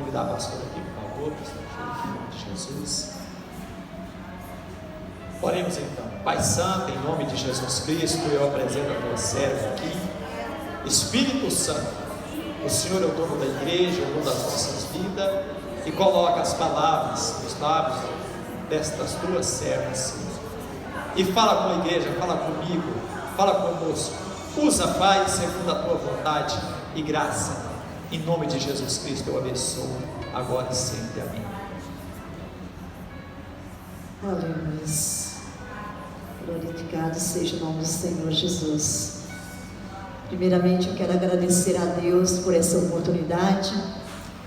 convidar a pastora aqui, por favor, pastor, em nome de Jesus. Oremos então. Pai Santo, em nome de Jesus Cristo, eu apresento a tua serva aqui. Espírito Santo, o Senhor é o dono da igreja, o dono das nossas vidas, e coloca as palavras nos lábios destas tuas servas, e fala com a igreja, fala comigo, fala conosco. Usa, Pai, segundo a tua vontade e graça. Em nome de Jesus Cristo eu abençoo agora e sempre. Amém. Aleluia. Glorificado seja o nome do Senhor Jesus. Primeiramente eu quero agradecer a Deus por essa oportunidade,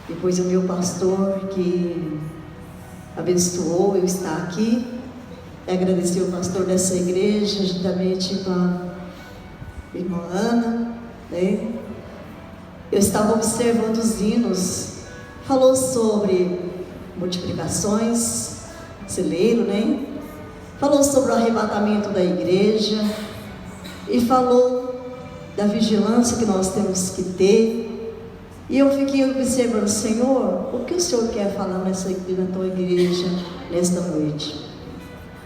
depois o meu pastor que abençoou eu estar aqui, agradecer o pastor dessa igreja, juntamente com a irmã Ana, né? Eu estava observando os hinos, falou sobre multiplicações, celeiro, né? Falou sobre o arrebatamento da igreja e falou da vigilância que nós temos que ter. E eu fiquei observando, Senhor, o que o Senhor quer falar na tua igreja nesta noite?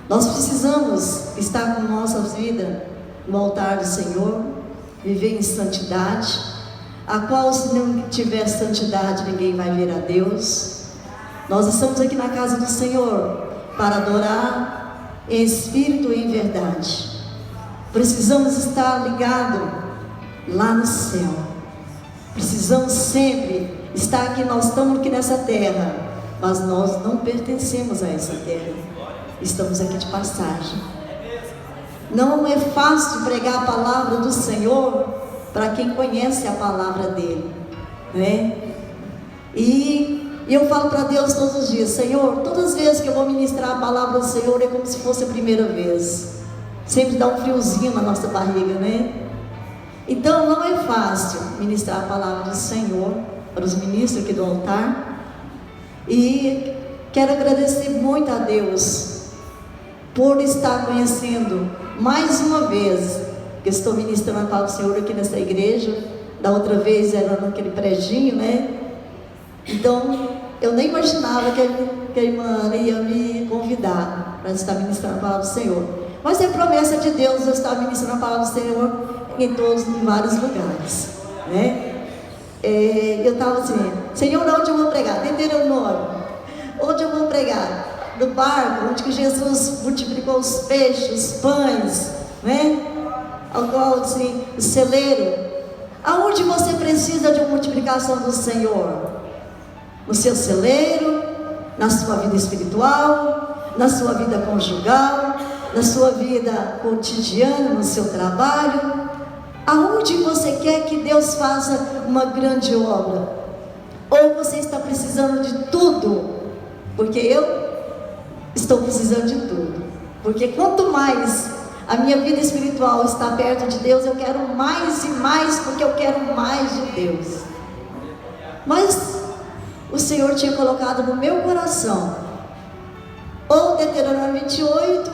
Nós precisamos estar com nossa vida no altar do Senhor, viver em santidade, a qual se não tiver santidade ninguém vai ver a Deus. Nós estamos aqui na casa do Senhor para adorar em espírito e em verdade. Precisamos estar ligados lá no céu. Precisamos sempre estar aqui. Nós estamos aqui nessa terra, mas nós não pertencemos a essa terra. Estamos aqui de passagem. Não é fácil pregar a palavra do Senhor para quem conhece a palavra dele, né? E eu falo para Deus todos os dias, Senhor, todas as vezes que eu vou ministrar a palavra do Senhor é como se fosse a primeira vez. Sempre dá um friozinho na nossa barriga, né? Então não é fácil ministrar a palavra do Senhor para os ministros aqui do altar. E quero agradecer muito a Deus por estar conhecendo mais uma vez, que estou ministrando a palavra do Senhor aqui nessa igreja. Da outra vez era naquele predinho, né? Então, eu nem imaginava que a irmã Ana ia me convidar para estar ministrando a palavra do Senhor. Mas é promessa de Deus eu estar ministrando a palavra do Senhor em vários lugares, né? Eu estava assim, Senhor, onde eu vou pregar? Deuteronômio. Onde eu vou pregar? No barco, onde que Jesus multiplicou os peixes, os pães, né? Agora, assim, o celeiro. Aonde você precisa de uma multiplicação do Senhor? No seu celeiro, na sua vida espiritual, na sua vida conjugal, na sua vida cotidiana, no seu trabalho. Aonde você quer que Deus faça uma grande obra? Ou você está precisando de tudo? Porque eu estou precisando de tudo. Porque quanto mais a minha vida espiritual está perto de Deus, eu quero mais e mais, porque eu quero mais de Deus. Mas o Senhor tinha colocado no meu coração ou Deuteronômio 28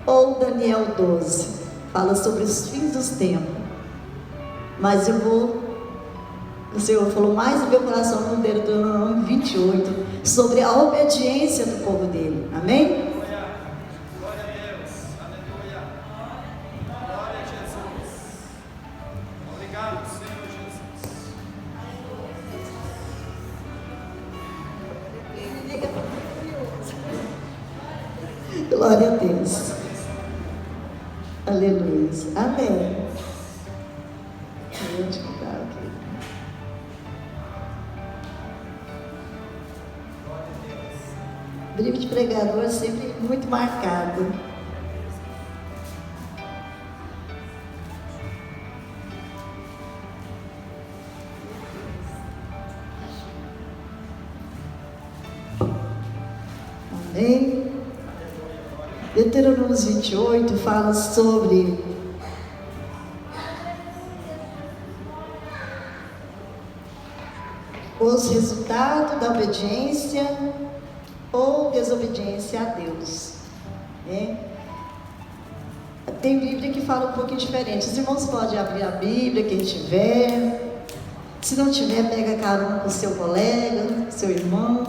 ou Daniel 12, fala sobre os fins dos tempos. Mas o Senhor falou mais no meu coração no Deuteronômio 28, sobre a obediência do povo dele, amém? Glória a Deus, aleluia, glória a Jesus, obrigado Senhor Jesus. Glória a Deus, aleluia, amém. Onde que está aqui? Brilho de pregador é sempre muito marcado. Amém? Deuteronômio 28 fala sobre os resultados da obediência ou desobediência a Deus, né? Tem Bíblia que fala um pouquinho diferente. Os irmãos podem abrir a Bíblia, quem tiver. Se não tiver, pega carona com seu colega, seu irmão,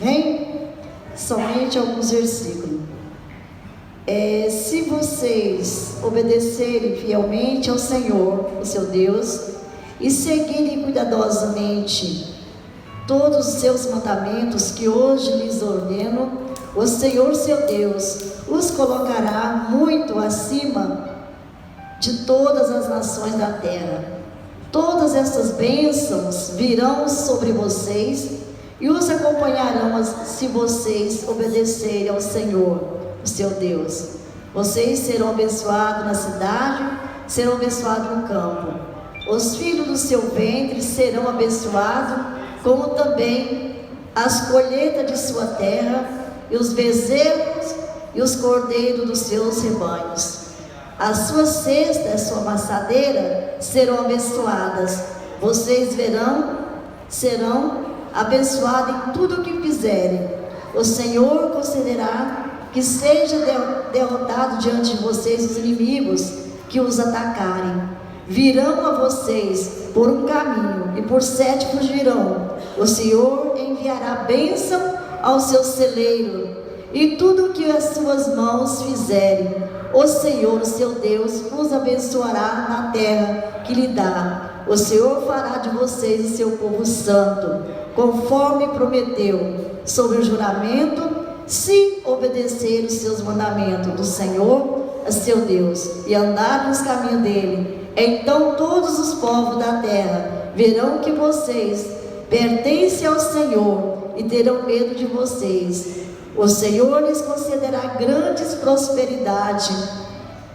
amém? Somente alguns versículos. Se vocês obedecerem fielmente ao Senhor, o seu Deus, e seguirem cuidadosamente todos os seus mandamentos que hoje lhes ordeno, o Senhor seu Deus os colocará muito acima de todas as nações da terra. Todas essas bênçãos virão sobre vocês e os acompanharão se vocês obedecerem ao Senhor, o seu Deus. Vocês serão abençoados na cidade, serão abençoados no campo. Os filhos do seu ventre serão abençoados, como também as colheitas de sua terra, e os bezerros e os cordeiros dos seus rebanhos. As suas cestas, a sua amassadeira serão abençoadas. Vocês serão abençoados em tudo o que fizerem. O Senhor concederá que seja derrotado diante de vocês os inimigos que os atacarem. Virão a vocês por um caminho e por 7 fugirão. O Senhor enviará bênção ao seu celeiro e tudo o que as suas mãos fizerem. O Senhor, o seu Deus, os abençoará na terra que lhe dá. O Senhor fará de vocês o seu povo santo, conforme prometeu, sob o juramento, se obedecer os seus mandamentos do Senhor, seu Deus, e andar nos caminhos dele. Então todos os povos da terra verão que vocês pertencem ao Senhor e terão medo de vocês. O Senhor lhes concederá grandes prosperidade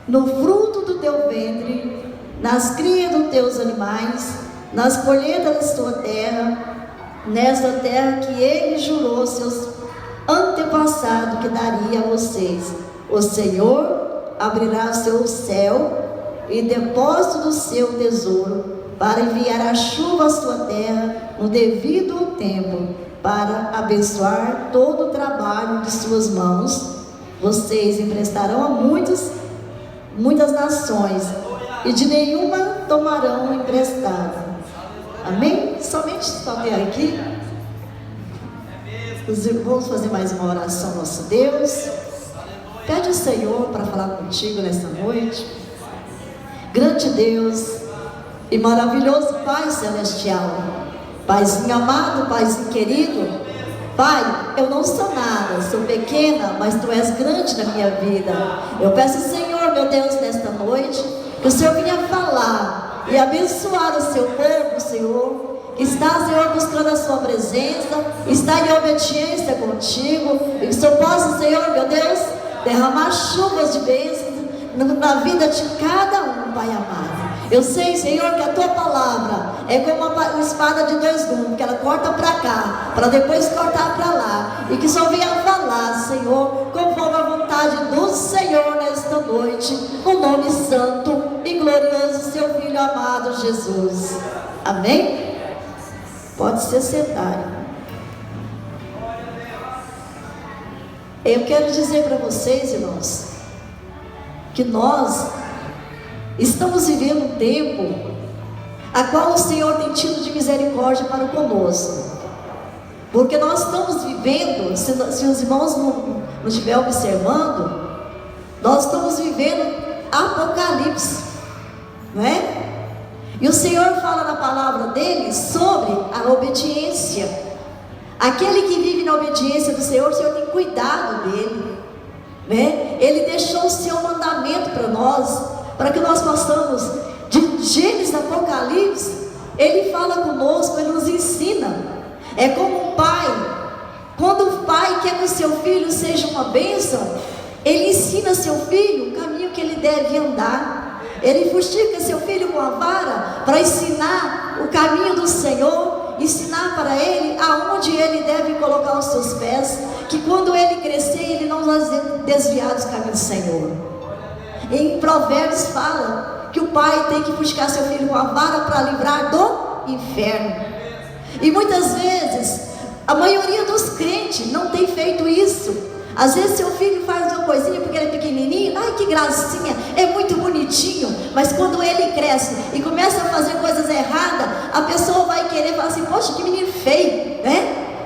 no fruto do teu ventre, nas crias dos teus animais, nas colheitas da sua terra, nesta terra que ele jurou aos seus antepassados que daria a vocês. O Senhor abrirá o seu céu e depósito do seu tesouro, para enviar a chuva à sua terra no devido tempo, para abençoar todo o trabalho de suas mãos. Vocês emprestarão a muitas nações, e de nenhuma tomarão emprestado. Amém? Somente até aqui. Vamos fazer mais uma oração ao nosso Deus. Pede ao Senhor para falar contigo nesta noite. Grande Deus e maravilhoso Pai Celestial, Paizinho amado, Paizinho querido, Pai, eu não sou nada, sou pequena, mas Tu és grande na minha vida. Eu peço, Senhor, meu Deus, nesta noite, que o Senhor venha falar e abençoar o Seu povo, Senhor, que está, Senhor, buscando a Sua presença, está em obediência contigo, e que o Senhor possa, Senhor, meu Deus, derramar chuvas de bênçãos na vida de cada um, Pai amado. Eu sei, Senhor, que a Tua palavra é como uma espada de 2 gumes, que ela corta para cá, para depois cortar para lá, e que só venha falar, Senhor, conforme a vontade do Senhor nesta noite, no nome santo e glorioso do Seu Filho amado Jesus. Amém? Pode se sentar. Eu quero dizer para vocês, irmãos, que nós estamos vivendo um tempo a qual o Senhor tem tido de misericórdia para conosco, porque nós estamos vivendo, se os irmãos não estiverem observando, nós estamos vivendo Apocalipse, não é? E o Senhor fala na palavra dele sobre a obediência. Aquele que vive na obediência do Senhor, o Senhor tem cuidado dele, né? Ele deixou o seu mandamento para nós, para que nós possamos, de Gênesis a Apocalipse, Ele fala conosco, Ele nos ensina. É como um pai, quando o pai quer que o seu filho seja uma bênção, ele ensina seu filho o caminho que ele deve andar. Ele fustiga seu filho com a vara para ensinar o caminho do Senhor, ensinar para ele aonde ele deve colocar os seus pés, que quando ele crescer, ele não vai desviar dos caminhos do Senhor. Em Provérbios fala que o pai tem que buscar seu filho com a vara para livrar do inferno. E muitas vezes, a maioria dos crentes não tem feito isso. Às vezes seu filho faz coisinha porque ele é pequenininho, ai que gracinha, é muito bonitinho. Mas quando ele cresce e começa a fazer coisas erradas, a pessoa vai querer falar assim, poxa, que menino feio, né?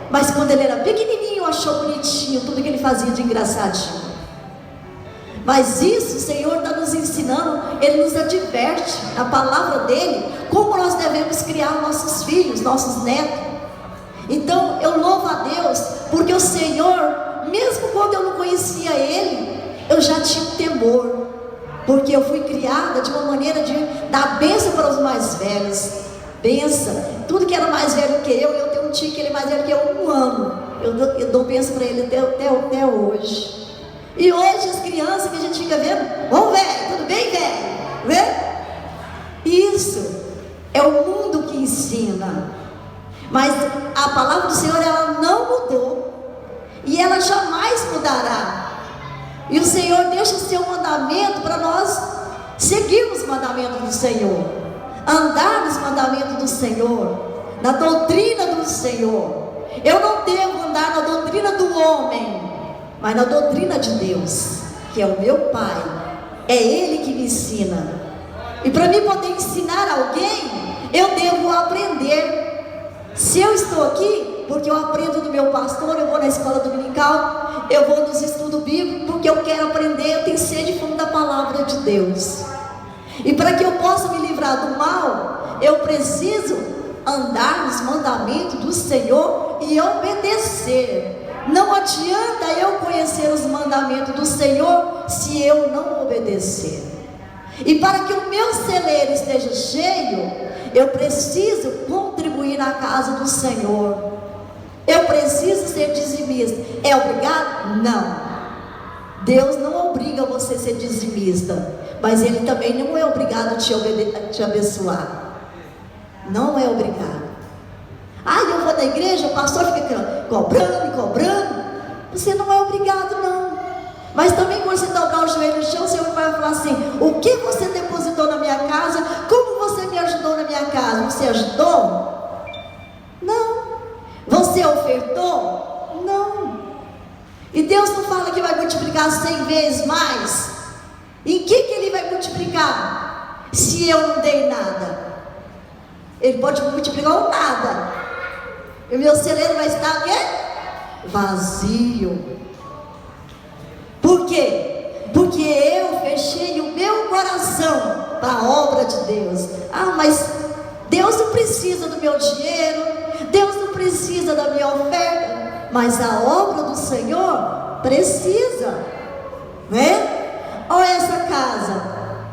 Mas quando ele era pequenininho, achou bonitinho tudo que ele fazia de engraçadinho. Mas isso o Senhor está nos ensinando, Ele nos adverte, a palavra dEle, como nós devemos criar nossos filhos, nossos netos. Então eu louvo a Deus, porque o Senhor, mesmo quando eu não conhecia Ele, eu já tinha temor, porque eu fui criada de uma maneira de dar bênção para os mais velhos. Bênção, tudo que era mais velho que eu tenho um tio que ele é mais velho que eu 1 ano, eu dou bênção para ele até hoje. E hoje as crianças que a gente fica vendo, ô velho, tudo bem, velho? Né? Isso é o mundo que ensina. Mas a palavra do Senhor, ela não mudou. E ela jamais mudará. E o Senhor deixa o seu mandamento para nós seguirmos os mandamentos do Senhor. Andar nos mandamentos do Senhor, na doutrina do Senhor. Eu não devo andar na doutrina do homem, mas na doutrina de Deus, que é o meu Pai. É Ele que me ensina. E para mim poder ensinar alguém, eu devo aprender. Se eu estou aqui, porque eu aprendo do meu pastor, eu vou na escola dominical, eu vou nos estudos bíblicos, porque eu quero aprender, eu tenho sede e fome da palavra de Deus. E para que eu possa me livrar do mal, eu preciso andar nos mandamentos do Senhor e obedecer. Não adianta eu conhecer os mandamentos do Senhor se eu não obedecer. E para que o meu celeiro esteja cheio, eu preciso contribuir na casa do Senhor. Eu preciso ser dizimista. É obrigado? Não. Deus não obriga você a ser dizimista, mas Ele também não é obrigado a te abençoar. Não é obrigado. Eu vou na igreja, o pastor fica cobrando. Você não é obrigado, não. Mas também quando você dobrar o joelho no chão, o Senhor vai falar assim: o que você depositou na minha casa? Como você me ajudou na minha casa? Você ajudou? Não. Você ofertou? Não. E Deus não fala que vai multiplicar 100 vezes mais. Em que Ele vai multiplicar? Se eu não dei nada, Ele pode multiplicar ou nada. E o meu celeiro vai estar o quê? Vazio. Por quê? Porque eu fechei o meu coração para a obra de Deus. Mas Deus não precisa do meu dinheiro, Deus não precisa da minha oferta, mas a obra do Senhor precisa, né? Olha essa casa.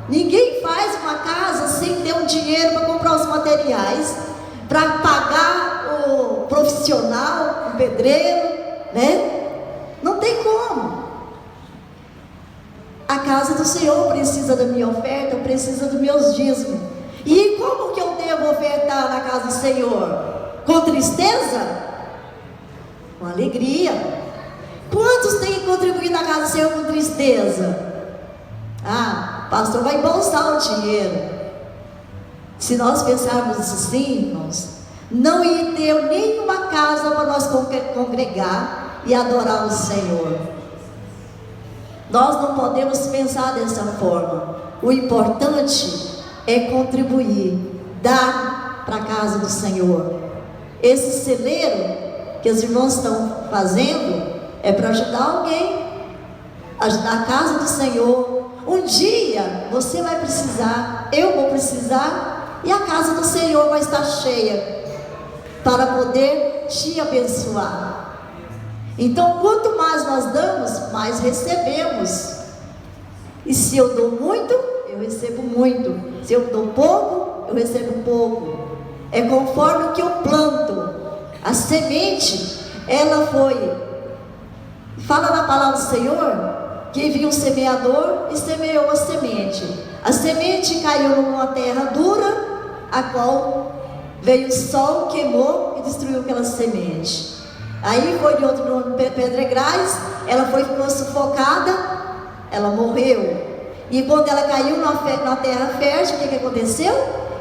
Ninguém faz uma casa sem ter um dinheiro para comprar os materiais, para pagar o profissional, o pedreiro, né? Não tem como. A casa do Senhor precisa da minha oferta, precisa dos meus dízimos. E como que eu devo ofertar na casa do Senhor? Com tristeza? Com alegria. Quantos têm que contribuir na casa do Senhor com tristeza? O pastor vai embolsar o dinheiro. Se nós pensarmos assim, irmãos, não ia ter nenhuma casa para nós congregar e adorar o Senhor. Nós não podemos pensar dessa forma. O importante é contribuir, dar para a casa do Senhor. Esse celeiro que os irmãos estão fazendo é para ajudar alguém, ajudar a casa do Senhor. Um dia você vai precisar, eu vou precisar, e a casa do Senhor vai estar cheia para poder te abençoar. Então, quanto mais nós damos, mais recebemos. E se eu dou muito, eu recebo muito. Se eu dou pouco, eu recebo pouco. É conforme o que eu planto. A semente, ela foi. Fala na palavra do Senhor que vinha um semeador e semeou a semente. A semente caiu numa terra dura, a qual veio o sol, queimou e destruiu aquela semente. Aí foi de outro pedregais, ela ficou sufocada, ela morreu. E quando ela caiu na terra fértil, o que aconteceu?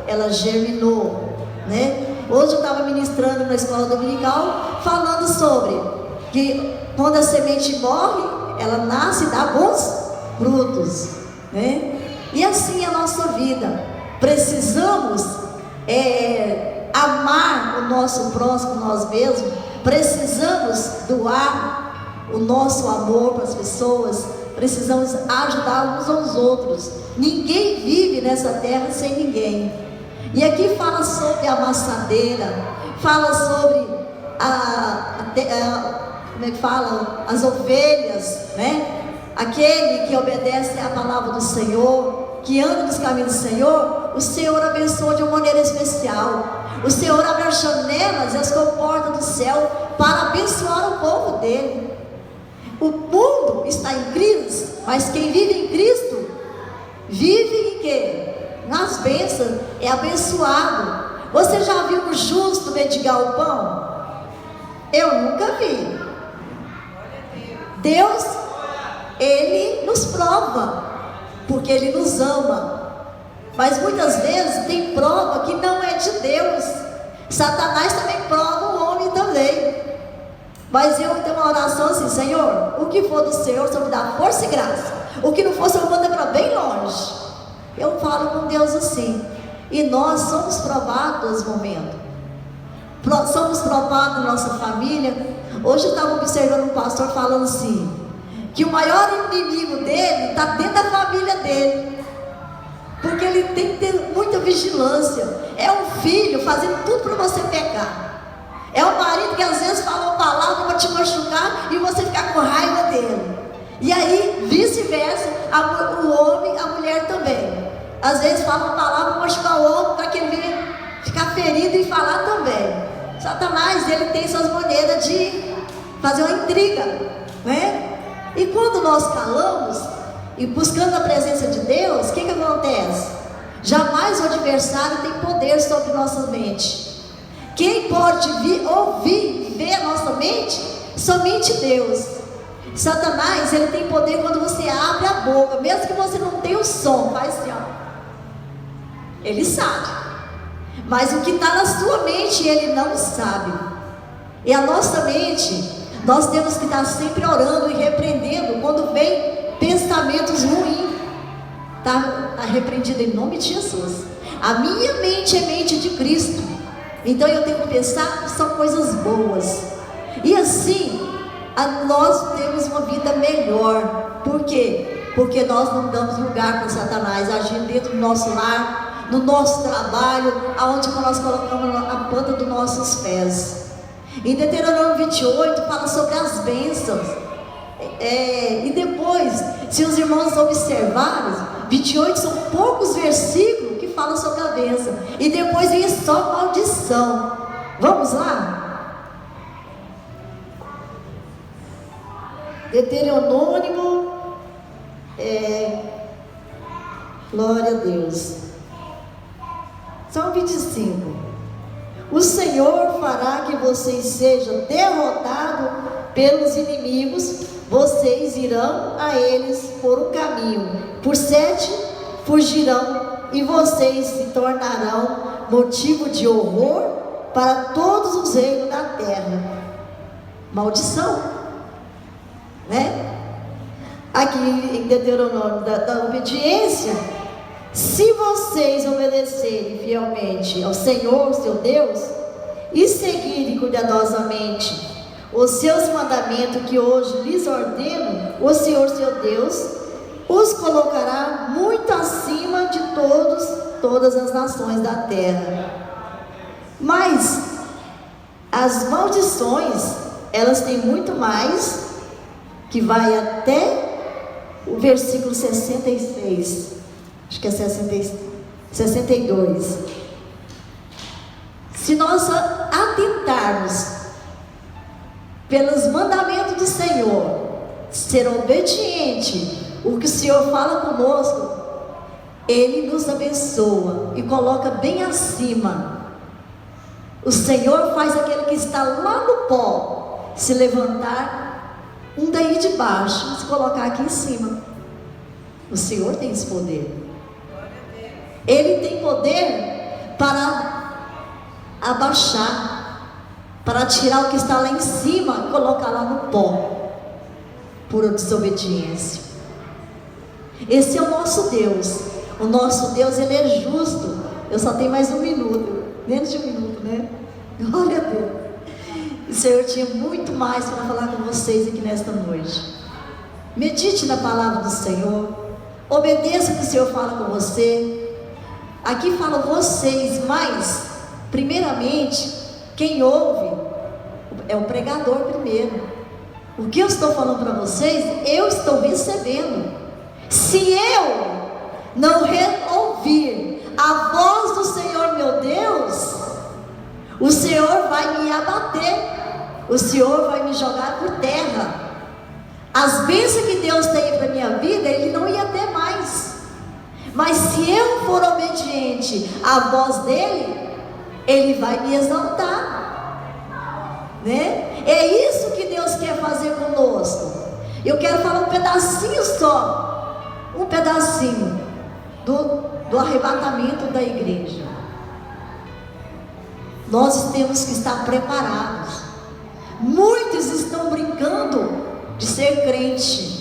Ela germinou, né? Hoje eu estava ministrando na escola dominical, falando sobre que quando a semente morre, ela nasce e dá bons frutos, né? E assim é a nossa vida. Precisamos amar o nosso próximo, nós mesmos. Precisamos doar o nosso amor para as pessoas. Precisamos ajudar uns aos outros. Ninguém vive nessa terra sem ninguém. E aqui fala sobre a amassadeira, fala sobre como é que fala? As ovelhas, né? Aquele que obedece à palavra do Senhor, que anda nos caminhos do Senhor, o Senhor abençoa de uma maneira especial. O Senhor abre as janelas e as comportas do céu para abençoar o povo dele. O mundo está em crise, mas quem vive em Cristo, vive em quê? Nas bênçãos, é abençoado. Você já viu o justo mendigar o pão? Eu nunca vi. Deus, Ele nos prova, porque Ele nos ama. Mas muitas vezes tem prova que não é de Deus. Satanás também prova o homem também. Mas eu tenho uma oração assim: Senhor, o que for do Senhor, o Senhor me dá força e graça. O que não for, o Senhor manda para bem longe. Eu falo com Deus assim. E nós somos provados nesse momento. Somos provados na nossa família. Hoje eu estava observando um pastor falando assim, que o maior inimigo dele está dentro da família dele. Porque ele tem que ter muita vigilância. É um filho fazendo tudo para você pecar. É o marido que às vezes fala uma palavra para te machucar e você ficar com raiva dele. E aí, vice-versa, o homem, a mulher também. Às vezes fala uma palavra para machucar o homem, para que ele venha ficar ferido e falar também. Satanás, ele tem suas maneiras de fazer uma intriga, né? E quando nós calamos e buscando a presença de Deus, o que acontece? Jamais o adversário tem poder sobre nossa mente. Quem pode ouvir e ver a nossa mente? Somente Deus. Satanás, ele tem poder quando você abre a boca, mesmo que você não tenha o som, faz assim, ó. Ele sabe. Mas o que está na sua mente, ele não sabe. E a nossa mente, nós temos que estar sempre orando e repreendendo quando vem pensamentos ruins. Está repreendido em nome de Jesus. A minha mente é mente de Cristo. Então eu tenho que pensar que são coisas boas. E assim, nós temos uma vida melhor. Por quê? Porque nós não damos lugar para Satanás agir dentro do nosso lar, no nosso trabalho, aonde nós colocamos a planta dos nossos pés. Em Deuteronômio 28 fala sobre as bênçãos. E depois, se os irmãos observarem, 28 são poucos versículos que falam sobre a bênção. E depois vem só maldição. Vamos lá? Deuteronômio, glória a Deus. São 25. O Senhor fará que vocês sejam derrotados pelos inimigos. Vocês irão a eles por um caminho, por 7 fugirão, e vocês se tornarão motivo de horror para todos os reinos da terra. Maldição, né? Aqui em Deuteronômio da obediência. Se vocês obedecerem fielmente ao Senhor, seu Deus, e seguirem cuidadosamente os seus mandamentos que hoje lhes ordeno, o Senhor, seu Deus, os colocará muito acima de todas as nações da terra. Mas as maldições, elas têm muito mais, que vai até o versículo 66. Acho que é 62. Se nós atentarmos pelos mandamentos do Senhor, ser obediente, o que o Senhor fala conosco, Ele nos abençoa e coloca bem acima. O Senhor faz aquele que está lá no pó se levantar, um daí de baixo, se colocar aqui em cima. O Senhor tem esse poder. Ele tem poder para abaixar, para tirar o que está lá em cima, colocar colocar lá no pó por desobediência. Esse é o nosso Deus. O nosso Deus, Ele é justo. Eu só tenho mais um minuto, menos de um minuto, né? Glória a Deus. O Senhor tinha muito mais para falar com vocês aqui nesta noite. Medite na palavra do Senhor. Obedeça o que o Senhor fala com você. Aqui fala vocês, mas primeiramente quem ouve é o pregador primeiro. O que eu estou falando para vocês, eu estou recebendo. Se eu não ouvir a voz do Senhor meu Deus, o Senhor vai me abater, o Senhor vai me jogar por terra. As bênçãos que Deus tem para a minha vida, Ele não ia ter mais. Mas se eu for obediente à voz dEle, Ele vai me exaltar, né? É isso que Deus quer fazer conosco. Eu quero falar um pedacinho só, um pedacinho do arrebatamento da igreja. Nós temos que estar preparados. Muitos estão brincando de ser crente.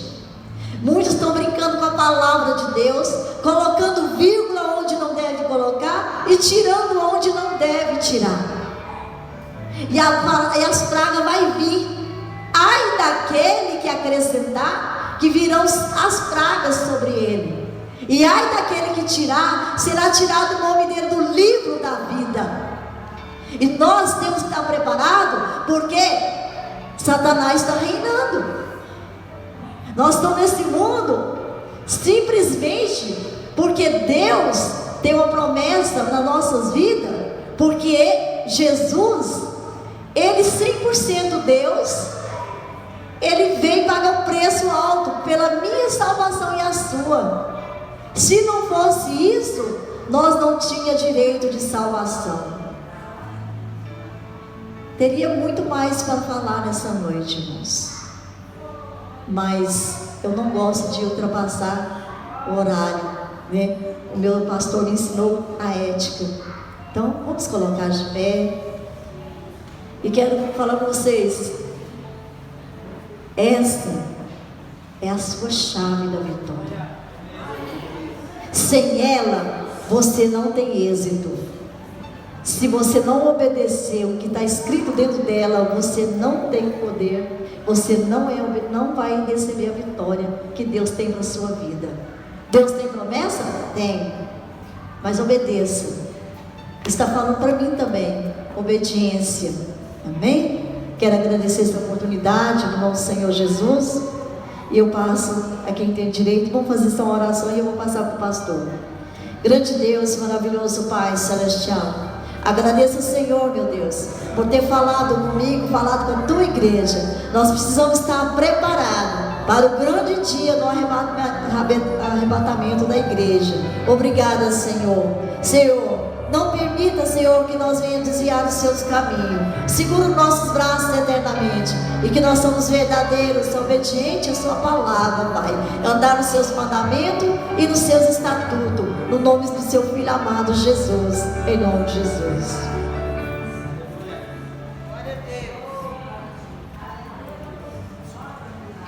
Muitos estão brincando com a palavra de Deus, colocando vírgula onde não deve colocar e tirando onde não deve tirar. E as pragas vão vir. Ai daquele que acrescentar, que virão as pragas sobre ele. E ai daquele que tirar, será tirado o nome dele do livro da vida. E nós temos que estar preparados, porque Satanás está reinando. Nós estamos nesse mundo simplesmente porque Deus tem uma promessa nas nossas vidas, porque Jesus, Ele 100% Deus, Ele veio pagar um preço alto pela minha salvação e a sua. Se não fosse isso, nós não tínhamos direito de salvação. Teria muito mais para falar nessa noite, irmãos, mas eu não gosto de ultrapassar o horário, né? O meu pastor me ensinou a ética. Então vamos colocar de pé. E quero falar para vocês, esta é a sua chave da vitória. Sem ela você não tem êxito. Se você não obedecer o que está escrito dentro dela, você não tem poder, você não vai receber a vitória que Deus tem na sua vida. Deus tem promessa? Tem. Mas obedeça. Está falando para mim também, obediência. Amém? Quero agradecer essa oportunidade no nome do Senhor Jesus. E eu passo a quem tem direito. Vamos fazer essa oração e eu vou passar para o pastor. Grande Deus, maravilhoso Pai Celestial, agradeço ao Senhor, meu Deus, por ter falado comigo, falado com a tua igreja. Nós precisamos estar preparados para o grande dia do arrebatamento da igreja. Obrigada, Senhor. Senhor, não permita, Senhor, que nós venhamos desviar dos seus caminhos. Segura os nossos braços eternamente e que nós somos verdadeiros, obedientes à sua palavra, Pai. Andar nos seus mandamentos e nos seus estatutos. No nome do seu Filho amado Jesus. Em nome de Jesus.